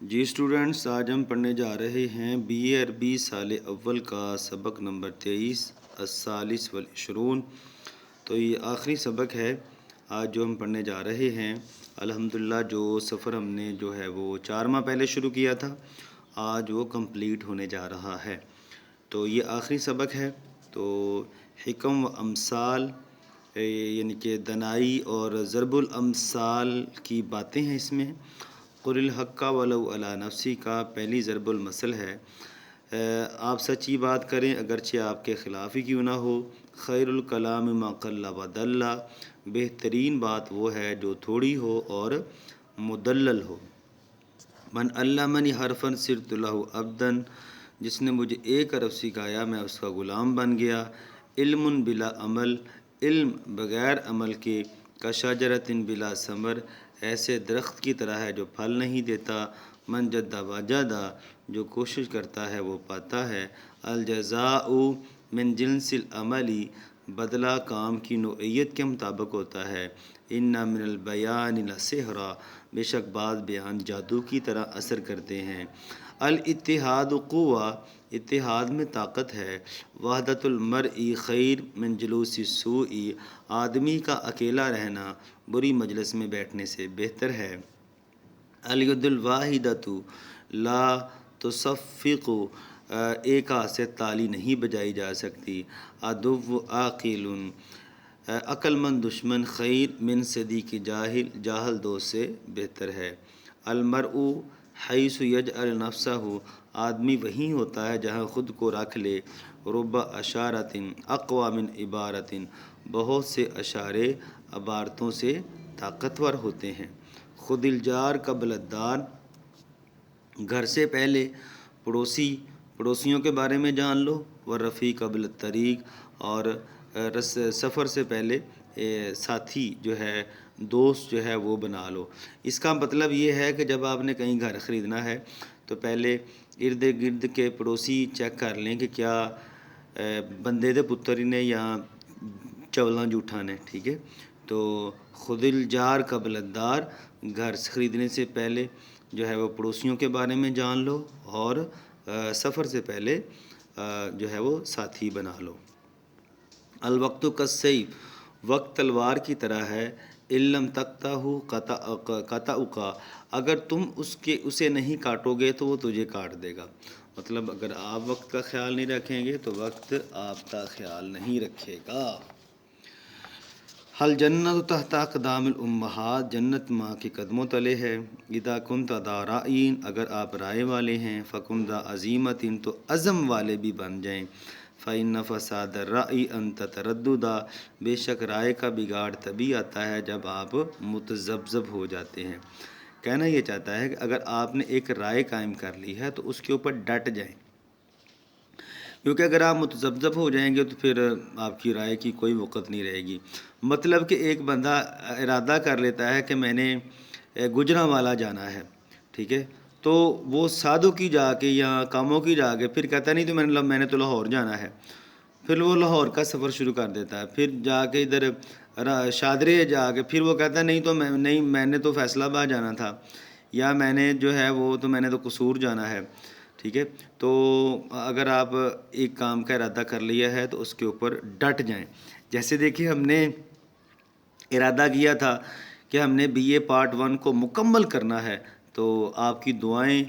جی students, آج ہم پڑھنے جا رہے ہیں بی اے عربی سال اول کا سبق نمبر 23 الثالث والعشرون۔ تو یہ آخری سبق ہے آج جو ہم پڑھنے جا رہے ہیں۔ الحمدللہ جو سفر ہم نے جو ہے وہ 4 ماہ پہلے شروع کیا تھا، آج وہ کمپلیٹ ہونے جا رہا ہے۔ تو یہ آخری سبق ہے۔ تو حکم و امثال یعنی کہ دنائی اور ضرب الامثال کی باتیں ہیں اس میں۔ قل الحق ولو علی نفسی کا پہلی ضرب المثل ہے، آپ سچی بات کریں اگرچہ آپ کے خلاف ہی کیوں نہ ہو۔ خیر الکلام ما قل و دل، بہترین بات وہ ہے جو تھوڑی ہو اور مدلل ہو۔ من علمنی حرفا صرت لہ عبدا، جس نے مجھے ایک حرف سکھایا میں اس کا غلام بن گیا۔ علم بلا عمل، علم بغیر عمل کے، کشجرۃ بلا ثمر، ایسے درخت کی طرح ہے جو پھل نہیں دیتا۔ من جد وجد، جو کوشش کرتا ہے وہ پاتا ہے۔ الجزاء من جنس العمل، بدلہ کام کی نوعیت کے مطابق ہوتا ہے۔ ان من البیان لسحرا، بے شک بعض بیان جادو کی طرح اثر کرتے ہیں۔ الاتحاد قوہ، اتحاد میں طاقت ہے۔ وحدت المرء خیر من جلوس السوء، آدمی کا اکیلا رہنا بری مجلس میں بیٹھنے سے بہتر ہے۔ الید الواحدۃ لا تصفق، ایک ہاتھ سے تالی نہیں بجائی جا سکتی۔ عدو عاقل، عقل مند دشمن خیر من صدیق جاہل، جاہل دوست سے بہتر ہے۔ المرء حیث یجعل نفسہ، آدمی وہیں ہوتا ہے جہاں خود کو رکھ لے۔ رب اشارۃ اقوی من عبارۃ، بہت سے اشارے عبارتوں سے طاقتور ہوتے ہیں۔ خود الجار قبل الدار، گھر سے پہلے پڑوسیوں کے بارے میں جان لو۔ والرفیق قبل الطریق، اور سفر سے پہلے ساتھی جو ہے، دوست جو ہے وہ بنا لو۔ اس کا مطلب یہ ہے کہ جب آپ نے کہیں گھر خریدنا ہے تو پہلے ارد گرد کے پڑوسی چیک کر لیں کہ کیا بندے دے پتر ہی نے یا چولاں جھوٹا نے، ٹھیک ہے۔ تو خود الجار قبل الدار، گھر خریدنے سے پہلے جو ہے وہ پڑوسیوں کے بارے میں جان لو، اور سفر سے پہلے جو ہے وہ ساتھی بنا لو۔ الوقت کالسیف، وقت تلوار کی طرح ہے۔ علم تقطعہ قطعک، اگر تم اسے نہیں کاٹو گے تو وہ تجھے کاٹ دے گا۔ مطلب اگر آپ وقت کا خیال نہیں رکھیں گے تو وقت آپ کا خیال نہیں رکھے گا۔ حل جنت تحت اقدام الامہات، جنت ماں کے قدموں تلے ہے۔ اذا کنت ذا رأی، اگر آپ رائے والے ہیں۔ فکن ذا عزیمت، تو عزم والے بھی بن جائیں۔ فإن فساد الرأی ان تترددا، بے شک رائے کا بگاڑ تبھی آتا ہے جب آپ متذبذب ہو جاتے ہیں۔ کہنا یہ چاہتا ہے کہ اگر آپ نے ایک رائے قائم کر لی ہے تو اس کے اوپر ڈٹ جائیں، کیونکہ اگر آپ متذبذب ہو جائیں گے تو پھر آپ کی رائے کی کوئی وقت نہیں رہے گی۔ مطلب کہ ایک بندہ ارادہ کر لیتا ہے کہ میں نے گجرانوالا جانا ہے، ٹھیک ہے، تو وہ سادوں کی جا کے یا کاموں کی جا کے پھر کہتا نہیں تو میں نے تو لاہور جانا ہے، پھر وہ لاہور کا سفر شروع کر دیتا ہے۔ پھر جا کے ادھر شادرے جا کے پھر وہ کہتا ہے نہیں تو میں نے تو فیصل آباد جانا تھا، یا میں نے جو ہے وہ تو میں نے تو قصور جانا ہے، ٹھیک ہے۔ تو اگر آپ ایک کام کا ارادہ کر لیا ہے تو اس کے اوپر ڈٹ جائیں۔ جیسے دیکھیے ہم نے ارادہ کیا تھا کہ ہم نے بی اے پارٹ 1 کو مکمل کرنا ہے، تو آپ کی دعائیں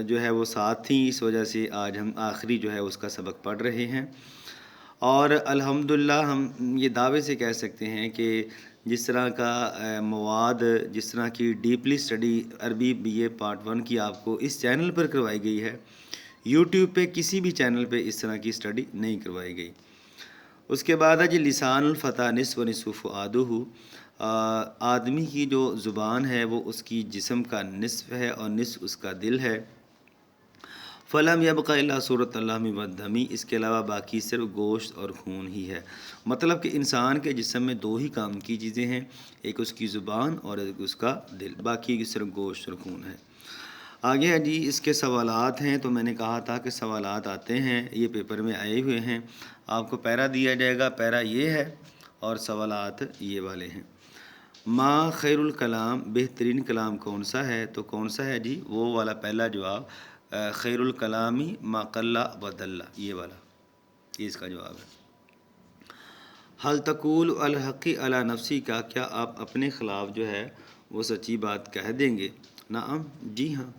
جو ہے وہ ساتھ تھیں، اس وجہ سے آج ہم آخری جو ہے اس کا سبق پڑھ رہے ہیں۔ اور الحمدللہ ہم یہ دعوے سے کہہ سکتے ہیں کہ جس طرح کا مواد، جس طرح کی ڈیپلی اسٹڈی عربی بی اے پارٹ 1 کی آپ کو اس چینل پر کروائی گئی ہے، یوٹیوب پہ کسی بھی چینل پہ اس طرح کی اسٹڈی نہیں کروائی گئی۔ اس کے بعد ہے جی لسان الفتح نصف و نصف فؤادہ، آدمی کی جو زبان ہے وہ اس کی جسم کا نصف ہے اور نصف اس کا دل ہے۔ فلم یبق الا صورت اللحم والدم، اس کے علاوہ باقی صرف گوشت اور خون ہی ہے۔ مطلب کہ انسان کے جسم میں دو ہی کام کی چیزیں ہیں، ایک اس کی زبان اور ایک اس کا دل، باقی صرف گوشت اور خون ہے۔ آگے ہے جی اس کے سوالات ہیں، تو میں نے کہا تھا کہ سوالات آتے ہیں، یہ پیپر میں آئے ہوئے ہیں، آپ کو پیرا دیا جائے گا، پیرا یہ ہے اور سوالات یہ والے ہیں۔ ما خیر الکلام، بہترین کلام کون سا ہے؟ تو کون سا ہے جی؟ وہ والا پہلا جواب، خیر الکلامی ما قل و دل، یہ والا، یہ اس کا جواب ہے۔ حل تقول الحقی علی نفسی کا، کیا آپ اپنے خلاف جو ہے وہ سچی بات کہہ دیں گے؟ نعم، جی ہاں۔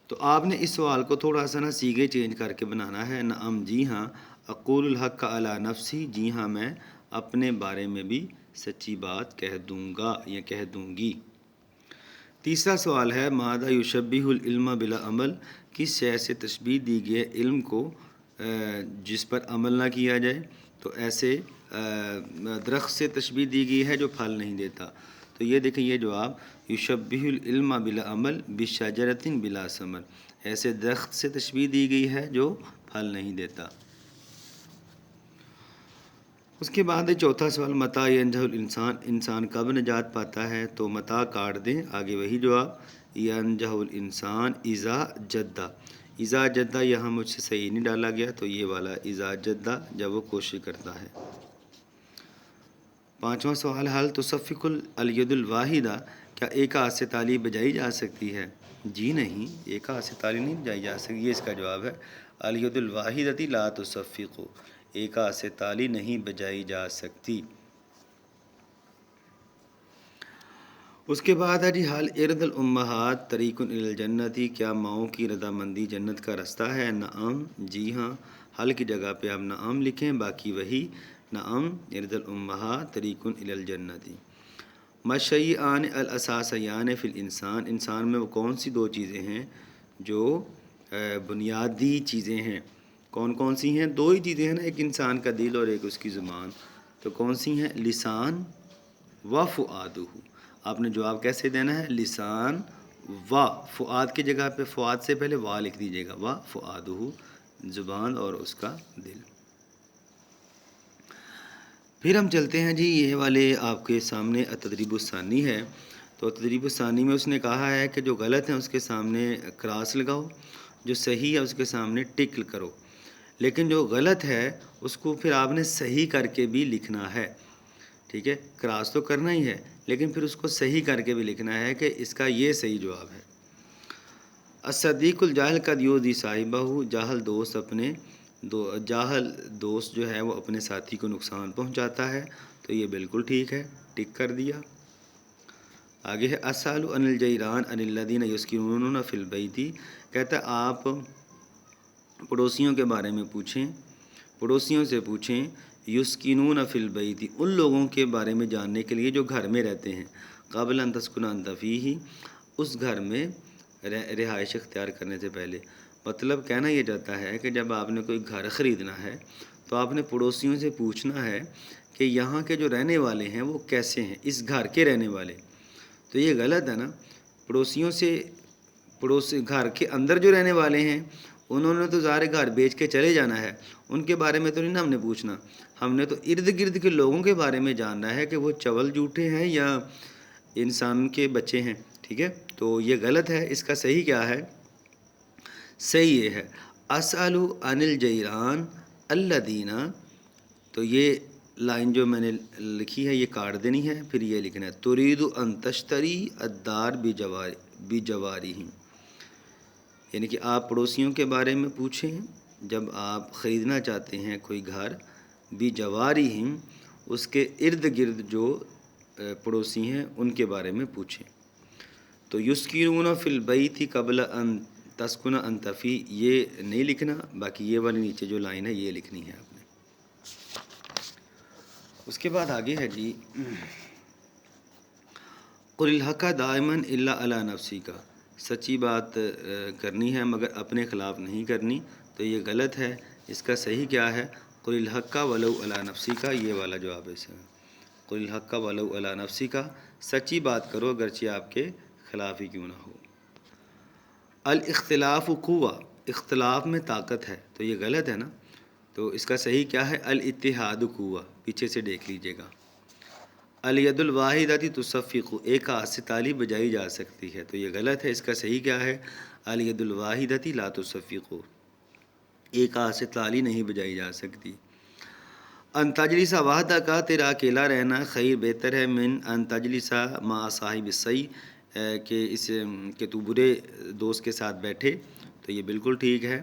تو آپ نے اس سوال کو تھوڑا سا نا سیگے چینج کر کے بنانا ہے۔ نعم، جی ہاں، اقول الحق علی نفسی، جی ہاں میں اپنے بارے میں بھی سچی بات کہہ دوں گا یا کہہ دوں گی۔ تیسرا سوال ہے ماذا یشبہ العلم بلا عمل، کس شے سے تشبیہ دی گئی ہے علم کو جس پر عمل نہ کیا جائے؟ تو ایسے درخت سے تشبیہ دی گئی ہے جو پھل نہیں دیتا۔ تو یہ دیکھیں یہ جواب، یشبہ العلم بلا عمل بشجرۃ بلا ثمر، ایسے درخت سے تشبیہ دی گئی ہے جو پھل نہیں دیتا۔ اس کے بعد چوتھا سوال متى ينجح الانسان، انسان کب نجات پاتا ہے؟ تو متى کاٹ دیں، آگے وہی جواب، ينجح الانسان اذا جد، اذا جد یہاں مجھ سے صحیح نہیں ڈالا گیا، تو یہ والا اذا جد، جب وہ کوشش کرتا ہے۔ پانچواں سوال حل تصفق الید الواحدہ، کیا ایک ہاتھ سے تالی بجائی جا سکتی ہے؟ جی نہیں، ایک ہاتھ سے تالی نہیں بجائی جا سکتی، یہ اس کا جواب ہے، الید الواحدۃ لا تصفق، ایک ہاتھ سے تالی نہیں بجائی جا سکتی۔ اس کے بعد ہے جی حل ارد الامہات طریق الی الجنت، کیا ماؤں کی رضامندی جنت کا رستہ ہے؟ نعم، جی ہاں، حل کی جگہ پہ آپ نعم لکھیں، باقی وہی، نعم ارد الامہات طریق الی الجنت۔ مشیئان الاساسیان فی الانسان، انسان میں وہ کون سی دو چیزیں ہیں جو بنیادی چیزیں ہیں؟ کون کون سی ہیں؟ دو ہی چیزیں ہیں نا، ایک انسان کا دل اور ایک اس کی زبان، تو کون سی ہیں؟ لسان و فؤادہ، آپ نے جواب کیسے دینا ہے؟ لسان و، فؤاد کی جگہ پہ فؤاد سے پہلے وا لکھ دیجیے گا، و فؤادہ، زبان اور اس کا دل۔ پھر ہم چلتے ہیں جی، یہ والے آپ کے سامنے التدریب الثانی ہے، تو تدریب الثانی میں اس نے کہا ہے کہ جو غلط ہیں اس کے سامنے کراس لگاؤ، جو صحیح ہے اس کے سامنے ٹک کرو، لیکن جو غلط ہے اس کو پھر آپ نے صحیح کر کے بھی لکھنا ہے، ٹھیک ہے؟ کراس تو کرنا ہی ہے لیکن پھر اس کو صحیح کر کے بھی لکھنا ہے کہ اس کا یہ صحیح جواب ہے۔ الصدیق الجاہل قد یؤذی صاحبہ، جاہل دوست اپنے جاہل دوست جو ہے وہ اپنے ساتھی کو نقصان پہنچاتا ہے، تو یہ بالکل ٹھیک ہے، ٹک کر دیا۔ آگے ہے اسأل عن الجیران عن الذین یسکنون فی البیت، کہتا ہے آپ پڑوسیوں کے بارے میں پوچھیں، پڑوسیوں سے پوچھیں، یسکنون فی البیت، ان لوگوں کے بارے میں جاننے کے لیے جو گھر میں رہتے ہیں، قبل ان تسکن انت فیہ، اس گھر میں رہائش اختیار کرنے سے پہلے۔ مطلب کہنا یہ جاتا ہے کہ جب آپ نے کوئی گھر خریدنا ہے تو آپ نے پڑوسیوں سے پوچھنا ہے کہ یہاں کے جو رہنے والے ہیں وہ کیسے ہیں، اس گھر کے رہنے والے۔ تو یہ غلط ہے نا، پڑوسیوں سے، پڑوسی گھر کے اندر جو رہنے والے ہیں انہوں نے تو ظاہر گھر بیچ کے چلے جانا ہے، ان کے بارے میں تو نہیں نا ہم نے پوچھنا، ہم نے تو ارد گرد کے لوگوں کے بارے میں جاننا ہے کہ وہ چول جھوٹے ہیں یا انسان کے بچے ہیں، ٹھیک ہے؟ تو یہ غلط ہے، اس کا صحیح کیا ہے؟ صحیح یہ ہے اسأل عن الجیران الذین، تو یہ لائن جو میں نے لکھی ہے یہ کاٹ دینی ہے، پھر یہ لکھنا ہے ترید ان تشتری الدار بجوارہم، یعنی کہ آپ پڑوسیوں کے بارے میں پوچھیں جب آپ خریدنا چاہتے ہیں کوئی گھر، بجوارہم، اس کے ارد گرد جو پڑوسی ہیں ان کے بارے میں پوچھیں۔ تو یسکنون فی البیت قبل ان تسکن انت فیہ، یہ نہیں لکھنا، باقی یہ والی نیچے جو لائن ہے یہ لکھنی ہے آپ نے۔ اس کے بعد آگے ہے جی قل الحق دائما الا علی نفسک، سچی بات کرنی ہے مگر اپنے خلاف نہیں کرنی، تو یہ غلط ہے، اس کا صحیح کیا ہے؟ قل الحق ولو علی نفسک، یہ والا جواب ہے اس کا، قل الحق ولو علی نفسک، سچی بات کرو اگرچہ آپ کے خلاف ہی کیوں نہ ہو۔ الاختلاف قوہ، اختلاف میں طاقت ہے، تو یہ غلط ہے نا، تو اس کا صحیح کیا ہے؟ الاتحاد قوہ، پیچھے سے دیکھ لیجئے گا۔ الید الواحدۃ تصفق، ایک ہاتھ سے تالی بجائی جا سکتی ہے، تو یہ غلط ہے، اس کا صحیح کیا ہے؟ الید الواحدۃ لا تصفق، ایک ہاتھ سے تالی نہیں بجائی جا سکتی۔ ان تجلسا وحدہ کا تیرا اکیلا رہنا خیر بہتر ہے من ان تجلسا مع صاحب السیء کہ تو برے دوست کے ساتھ بیٹھے، تو یہ بالکل ٹھیک ہے۔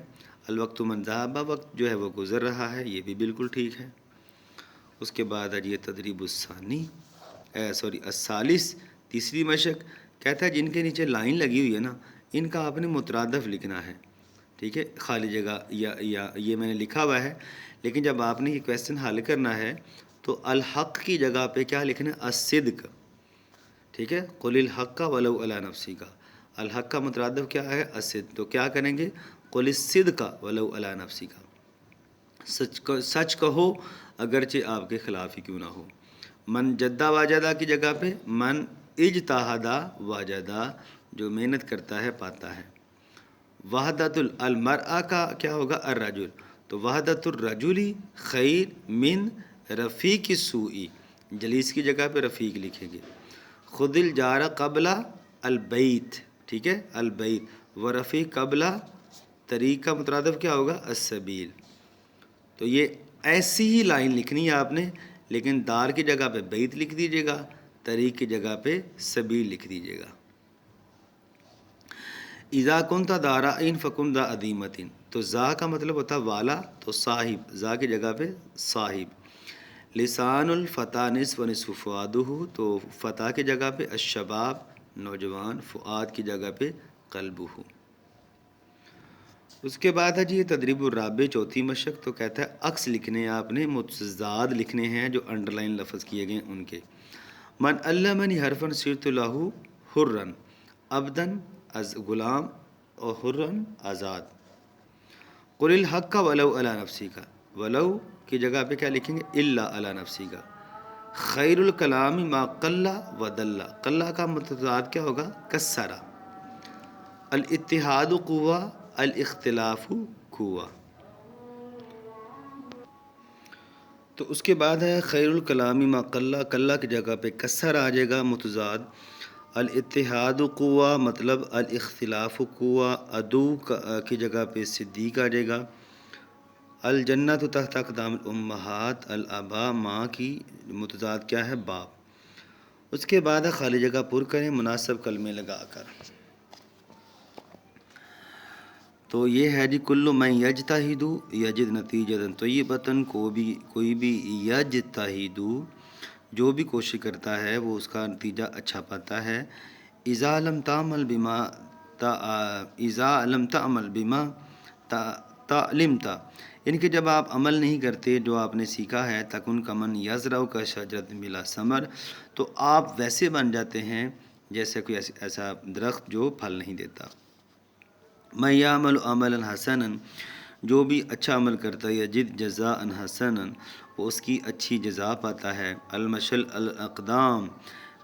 الوقت من ذهب، وقت جو ہے وہ گزر رہا ہے، یہ بھی بالکل ٹھیک ہے۔ اس کے بعد ہے یہ تدریب الثالث، تیسری مشق، کہتا ہے جن کے نیچے لائن لگی ہوئی ہے نا، ان کا آپ نے مترادف لکھنا ہے، ٹھیک ہے، خالی جگہ یا یہ میں نے لکھا ہوا ہے، لیکن جب آپ نے یہ کویسچن حل کرنا ہے تو الحق کی جگہ پہ کیا لکھنا ہے؟ الصدق، ٹھیک ہے، قل الحق ولو علی نفسی کا، الحق کا مترادف کیا ہے؟ الصدق، تو کیا کریں گے؟ قل الصدق ولو علی نفسی کا، سچ کہو اگرچہ آپ کے خلاف ہی کیوں نہ ہو۔ من جدہ واجدہ کی جگہ پہ من اجتہدہ واجدہ، جو محنت کرتا ہے پاتا ہے۔ وحدت المرأہ کا کیا ہوگا؟ الرجل، تو وحدت الرجل خیر من رفیق السوء، جلیس کی جگہ پہ رفیق لکھیں گے۔ خذ الجار قبل البیت، ٹھیک ہے، البیت، ورفیق قبل طریق کا مترادف کیا ہوگا؟ السبیل۔ تو یہ ایسی ہی لائن لکھنی ہے آپ نے، لیکن دار کی جگہ پہ بیت لکھ دیجیے گا، طریق کی جگہ پہ سبیل لکھ دیجیے گا۔ اذا کنت دارائن فکن ذا عدیمت، تو ذا کا مطلب ہوتا ہے والا، تو صاحب، ذا کی جگہ پہ صاحب۔ لسان الفتى نصف ونصف فؤادہ، تو فتح کی جگہ پہ الشباب، نوجوان، فؤاد کی جگہ پہ قلبہ۔ اس کے بعد ہے جی یہ تدریب الرابع، چوتھی مشق، تو کہتا ہے عکس لکھنے ہیں آپ نے، متضاد لکھنے ہیں، جو انڈر لائن لفظ کیے گئے ان کے۔ من علمنی حرفا صرت لہ حرا، عبدن غلام، اور حرا آزاد۔ قل الحق ولو علی نفسی کا، ولو کی جگہ پہ کیا لکھیں گے؟ الا علی نفسی کا۔ خیر الکلام ما قل و دل، قل کا متضاد کیا ہوگا؟ کسرہ۔ الاتحاد قوہ، الاختلاف قوہ۔ تو اس کے بعد ہے خیر الکلام ما قل، قل کی جگہ پہ کسر آ جائے گا متضاد۔ الاتحاد قوہ مطلب الاختلاف قوہ، عدو کی جگہ پہ صدیق آ جائے گا۔ الجنت تحت اقدام الامہات، الآباء ماں کی متضاد کیا ہے؟ باپ۔ اس کے بعد ہے خالی جگہ پر کریں مناسب کلمے لگا کر۔ تو یہ ہے جی کل من یجتہد یجد نتیجۃ طیبۃ، کوئی بھی یجتہد، جو بھی کوشش کرتا ہے وہ اس کا نتیجہ اچھا پاتا ہے۔ اذا لم تعمل بما تعلمت، یعنی کہ جب آپ عمل نہیں کرتے جو آپ نے سیکھا ہے، تکن کمن یزرع کا شجرۃ بلا ثمر، تو آپ ویسے بن جاتے ہیں جیسے کوئی ایسا درخت جو پھل نہیں دیتا۔ من یعمل عملا حسنا، جو بھی اچھا عمل کرتا ہے، یجد جزاء حسنا، وہ اس کی اچھی جزا پاتا ہے۔ المشل الاقدام،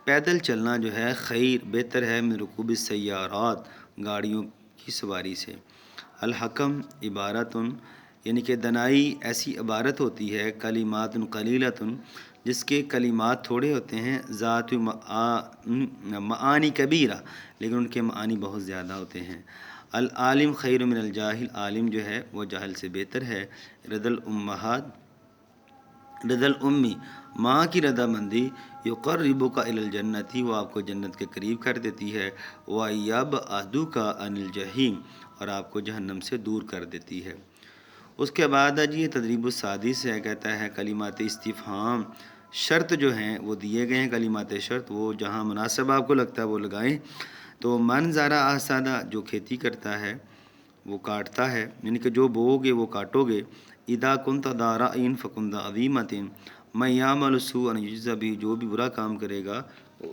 پیدل چلنا جو ہے خیر بہتر ہے من رکوب السیارات، گاڑیوں کی سواری سے۔ الحکم عبارت، یعنی کہ دنائی ایسی عبارت ہوتی ہے، کلمات قلیلۃ، جس کے کلمات تھوڑے ہوتے ہیں، ذات معانی کبیرہ، لیکن ان کے معانی بہت زیادہ ہوتے ہیں۔ العالم خیر من الجاہل، عالم جو ہے وہ جاہل سے بہتر ہے۔ رضا الامہات، رضا الامی، ماں کی رضا مندی، یقربک الی الجنت، وہ آپ کو جنت کے قریب کر دیتی ہے۔ ویبعدک عن الجحیم، اور آپ کو جہنم سے دور کر دیتی ہے۔ اس کے بعد جی یہ تدریب السادس ہے، کہتا ہے کلمات استفہام، شرط جو ہیں وہ دیے گئے ہیں، کلمات شرط، وہ جہاں مناسب آپ کو لگتا ہے وہ لگائیں۔ تو من زرع حصادہ، جو کھیتی کرتا ہے وہ کاٹتا ہے، یعنی کہ جو بوؤ گے وہ کاٹو گے۔ اذا کنت دارعین فکن ذا عظیمۃ، من یعمل سوءا یجزی بہ، جو بھی برا کام کرے گا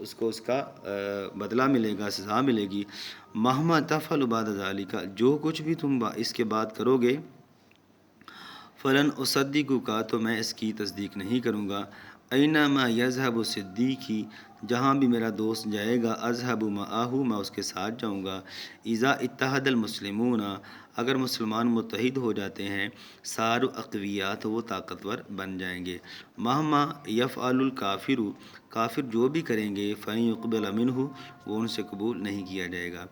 اس کو اس کا بدلہ ملے گا، سزا ملے گی۔ مہما تفعل بعد ذلک، جو کچھ بھی تم اس کے بعد کرو گے، فلن اصدقک، تو میں اس کی تصدیق نہیں کروں گا۔ اینما یذهب صدیقی، جہاں بھی میرا دوست جائے گا، اذهب معه، میں اس کے ساتھ جاؤں گا۔ اذا اتحد المسلمون، اگر مسلمان متحد ہو جاتے ہیں، صاروا اقویاء، تو وہ طاقتور بن جائیں گے۔ مہما یفعل الکافر، کافر جو بھی کریں گے، فلن یقبل منہ، وہ ان سے قبول نہیں کیا جائے گا۔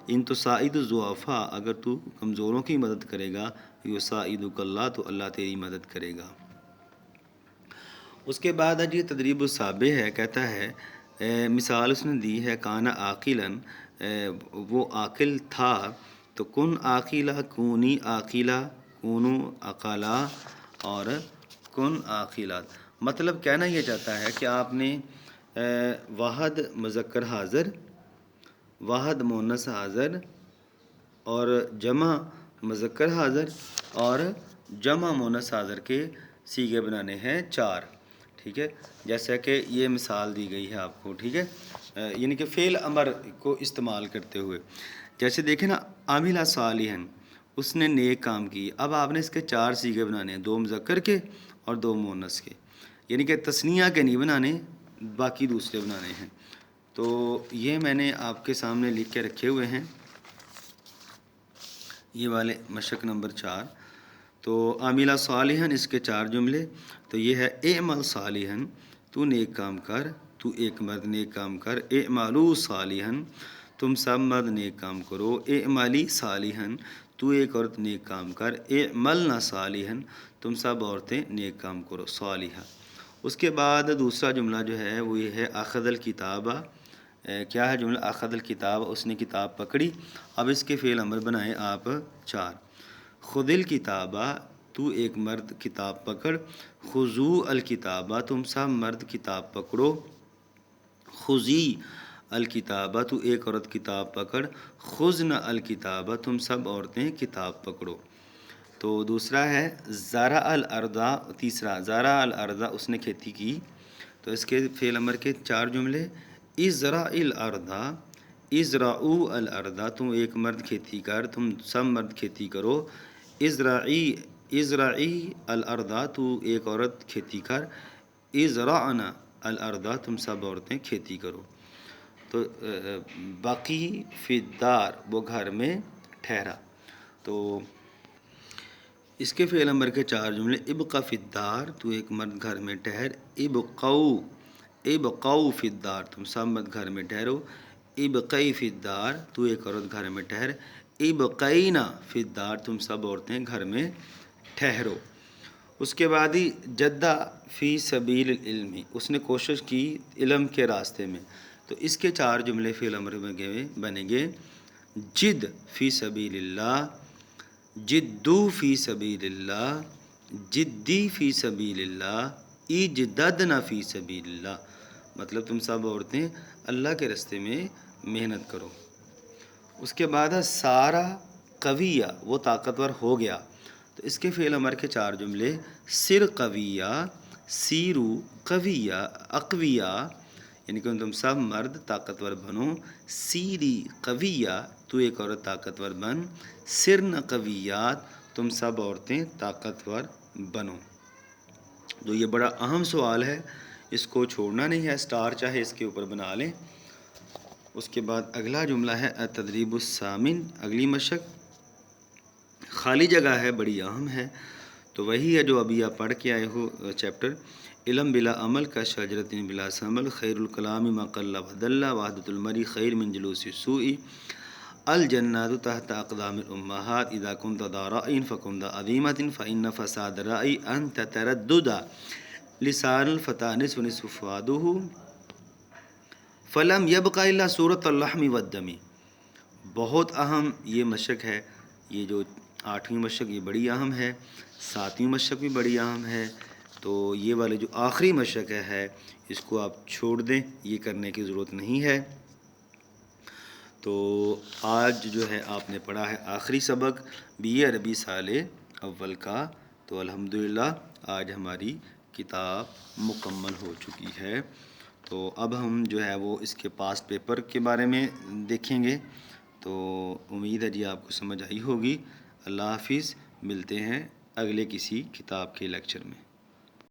ان تساعد الضعفاء، اگر تو کمزوروں کی مدد کرے گا، یساعدک اللہ، تو اللہ تیری مدد کرے گا۔ اس کے بعد یہ تدریب الصابع ہے، کہتا ہے مثال اس نے دی ہے کانا عاقلاً، وہ عاقل تھا، تو کن عاقلہ، کونی عاقلہ، کونو عقلا اور کن عاقلات۔ مطلب کہنا یہ چاہتا ہے کہ آپ نے واحد مذکر حاضر، واحد مؤنث حاضر اور جمع مذکر حاضر اور جمع مؤنث حاضر کے صیغے بنانے ہیں 4، ٹھیک ہے، جیسا کہ یہ مثال دی گئی ہے آپ کو، ٹھیک ہے، یعنی کہ فعل امر کو استعمال کرتے ہوئے، جیسے دیکھیں نا، عاملہ صالحاً، اس نے نیک کام کی، اب آپ نے اس کے 4 صیغے بنانے ہیں، 2 مذکر کے اور 2 مؤنث کے، یعنی کہ تثنیہ کے نہیں بنانے، باقی دوسرے بنانے ہیں۔ تو یہ میں نے آپ کے سامنے لکھ کے رکھے ہوئے ہیں، یہ والے مشق نمبر 4۔ تو عاملہ صالحاً اس کے 4 جملے، تو یہ ہے اعمل صالحاً، تو نیک کام کر، تو ایک مرد نیک کام کر، اعملوا صالحاً، تم سب مرد نیک کام کرو، اعملی صالحاً، تو ایک عورت نیک کام کر، اعملنا صالحاً، تم سب عورتیں نیک کام کرو، صالحہ۔ اس کے بعد دوسرا جملہ جو ہے وہ یہ ہے اخذ الکتابہ، کیا ہے جملہ؟ اخذ الکتاب، اس نے کتاب پکڑی، اب اس کے فعل امر بنائیں آپ 4۔ خذ الکتابہ، تو ایک مرد کتاب پکڑ، خذو الکتابہ، تم سب مرد کتاب پکڑو، خذی الکتابہ، تو ایک عورت کتاب پکڑ، خذن الکتابہ، تم سب عورتیں کتاب پکڑو۔ تو دوسرا ہے زرع الارض، تیسرا زرع الارض، اس نے کھیتی کی، تو اس کے فعل امر کے 4 جملے، ازرع الارض، ازرعوا الارض، تم ایک مرد کھیتی کر، تم سب مرد کھیتی کرو، ازرعی الارض، تو ایک عورت کھیتی کر، ازرعنا الارض، تم سب عورتیں کھیتی کرو۔ تو باقی فی الدار، وہ گھر میں ٹھہرا، تو اس کے فعل امر کے 4 جملے، ابقى فی الدار، تو ایک مرد گھر میں ٹھہر، ابقوا فی الدار، تم سب مرد گھر میں ٹھہرو، ابقی فی الدار، تو ایک عورت گھر میں ٹھہر، ابقینا فی الدار، تم سب عورتیں گھر میں ٹھہرو۔ اس کے بعد ہی جدہ فی سبیل العلم، اس نے کوشش کی علم کے راستے میں، تو اس کے 4 جملے فعل امر میں بنیں گے، جد فی سبیل اللہ، جدو فی سبیل اللہ، جدی فی سبیل اللہ، اجددنا فی سبیل اللہ، مطلب تم سب عورتیں اللہ کے راستے میں محنت کرو۔ اس کے بعد ہے سارا قویہ، وہ طاقتور ہو گیا، تو اس کے فعل امر کے 4 جملے، سر قویہ، سیرو قویہ، اقویہ، یعنی کہ تم سب مرد طاقتور بنو، سیری قویہ، تو ایک عورت طاقتور بن، سرن قویات، تم سب عورتیں طاقتور بنو۔ تو یہ بڑا اہم سوال ہے، اس کو چھوڑنا نہیں ہے، سٹار چاہے اس کے اوپر بنا لیں۔ اس کے بعد اگلا جملہ ہے التدریب الثامن، اگلی مشق، خالی جگہ ہے، بڑی اہم ہے، تو وہی ہے جو ابھی آپ پڑھ کے آئے ہو چیپٹر، علم بلا عمل کا شجرۃ بلا ثمر، خیر الکلام ما قل ودل، وحدۃ المرء خیر من جلوس السوء، الجنات تحت اقدام الامہات، اذا كنت ذا رأی فكن ذا عظیمۃ فإن فساد الرأی ان تتردد، لسان الفتى نصف نصف فؤادہ، فلم يبق الا صورۃ اللحم والدم۔ بہت اہم یہ مشق ہے، یہ جو 8ویں مشق یہ بڑی اہم ہے، 7ویں مشق بھی بڑی اہم ہے، تو یہ والے جو آخری مشق ہے اس کو آپ چھوڑ دیں، یہ کرنے کی ضرورت نہیں ہے۔ تو آج جو ہے آپ نے پڑھا ہے آخری سبق بی اے عربی سال اول کا، تو الحمدللہ آج ہماری کتاب مکمل ہو چکی ہے۔ تو اب ہم جو ہے وہ اس کے پاسٹ پیپر کے بارے میں دیکھیں گے، تو امید ہے جی آپ کو سمجھ آئی ہوگی۔ اللہ حافظ، ملتے ہیں اگلے کسی کتاب کے لیکچر میں۔